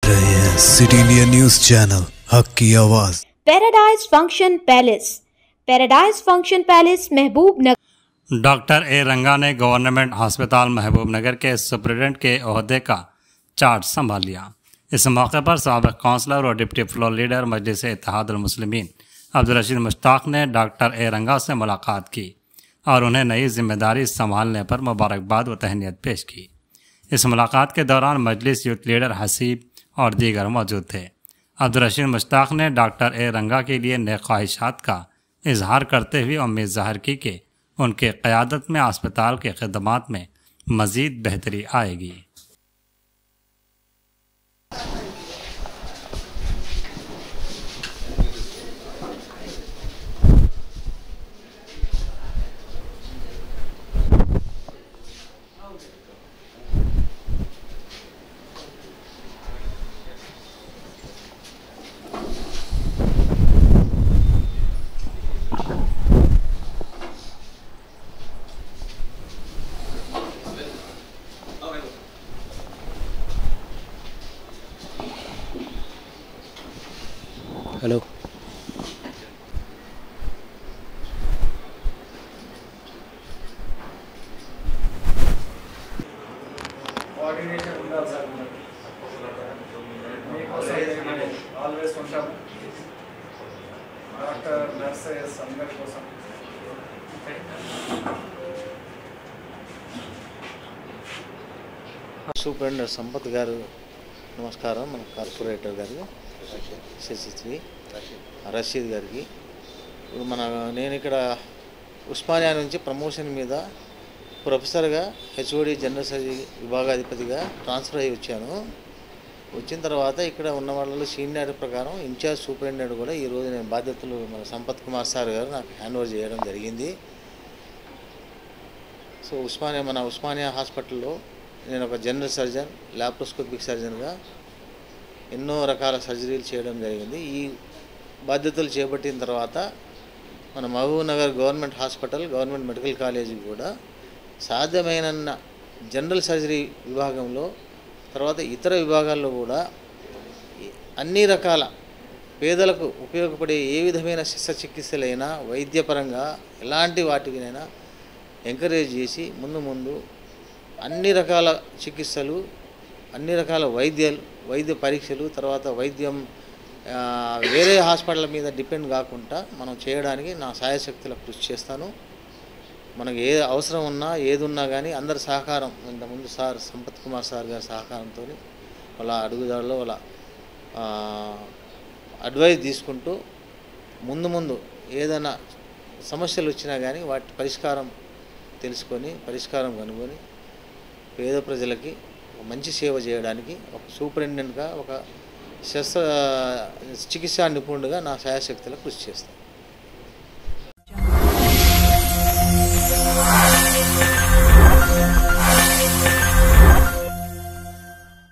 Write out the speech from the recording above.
रहे हैं city India news channel हक की आवाज। Paradise function palace Mehboob Nagar. Doctor A रंगा ने गवर्नमेंट अस्पताल महबूब नगर के सुप्रिटेंडेंट के ओहदे का चार्ज संभाल लिया। इस मौके पर साबिक काउंसलर और डिप्टी फ्लोर लीडर मजलिस इत्तेहादुल मुस्लिमीन अब्दुल रशीद मुश्ताक ने डॉक्टर ए रंगा से मुलाकात की और उन्हें नई जिम्मेदारी संभालने पर मुबारकबाद व तहनीत पेश की। इस मुलाकात के दौरान मजलिस यूथ लीडर हसीब और दीगर मौजूद थे। अब्दुल रशीद मुश्ताक ने डॉक्टर ए रंगा के लिए नेक ख्वाहिशात का इजहार करते हुए उम्मीद ज़ाहिर की कि उनके क़यादत में अस्पताल के खदमात में मज़ीद बेहतरी आएगी। हेलो కోఆర్డినేషన్ ఉండాలి సార్. మీకోసం ఆల్వేస్ ఉంటాము. డాక్టర్ నర్సెస్ అందరి కోసం సూపరింటెండెంట్ సంపత్ గారు నమస్కారం. మన కార్పొరేటర్ గారు శశిశ్రీ రషీద్ గారికి ఇప్పుడు నేను ఇక్కడ ఉస్మానియా నుంచి ప్రమోషన్ మీద ప్రొఫెసర్గా హెచ్ఓడి జనరల్ సర్జరీ విభాగాధిపతిగా ట్రాన్స్ఫర్ అయ్యి వచ్చాను. వచ్చిన తర్వాత ఇక్కడ ఉన్న వాళ్ళలో సీనియర్ ప్రకారం ఇన్ఛార్జ్ సూపరింటెండెంట్ కూడా ఈరోజు నేను బాధ్యతలు మన సంపత్ కుమార్ సార్ గారు నాకు హ్యాండ్ ఓవర్ చేయడం జరిగింది. సో మన ఉస్మానియా హాస్పిటల్లో నేను ఒక జనరల్ సర్జన్, ల్యాప్రోస్కోపిక్ సర్జన్గా ఎన్నో రకాల సర్జరీలు చేయడం జరిగింది. ఈ బాధ్యతలు చేపట్టిన తర్వాత మన Mahabubnagar government hospital, government medical college కూడా సాధ్యమైన జనరల్ సర్జరీ విభాగంలో తర్వాత ఇతర విభాగాల్లో కూడా అన్ని రకాల పేదలకు ఉపయోగపడే ఏ విధమైన శస్త్రచికిత్సలైనా వైద్యపరంగా ఎలాంటి వాటికినైనా ఎంకరేజ్ చేసి ముందు అన్ని రకాల చికిత్సలు, అన్ని రకాల వైద్య పరీక్షలు, తర్వాత వైద్యం వేరే హాస్పిటల్ మీద డిపెండ్ కాకుండా మనం చేయడానికి నా సాయశక్తుల కృషి చేస్తాను. మనకు ఏ అవసరం ఉన్నా ఏది ఉన్నా కానీ అందరి సహకారం, ఇంతకుముందు సార్ సంపత్ కుమార్ సార్ గారి సహకారంతో వాళ్ళ అడుగుదారులో వాళ్ళ అడ్వైస్ తీసుకుంటూ ముందు ఏదైనా సమస్యలు వచ్చినా కానీ వాటి పరిష్కారం తెలుసుకొని పరిష్కారం కనుగొని పేద ప్రజలకి మంచి సేవ చేయడానికి ఒక సూపరింటెండెంట్గా, ఒక చికిత్సా నిపుణుడిగా నా శాయశక్తులకు కృషి చేస్తాను.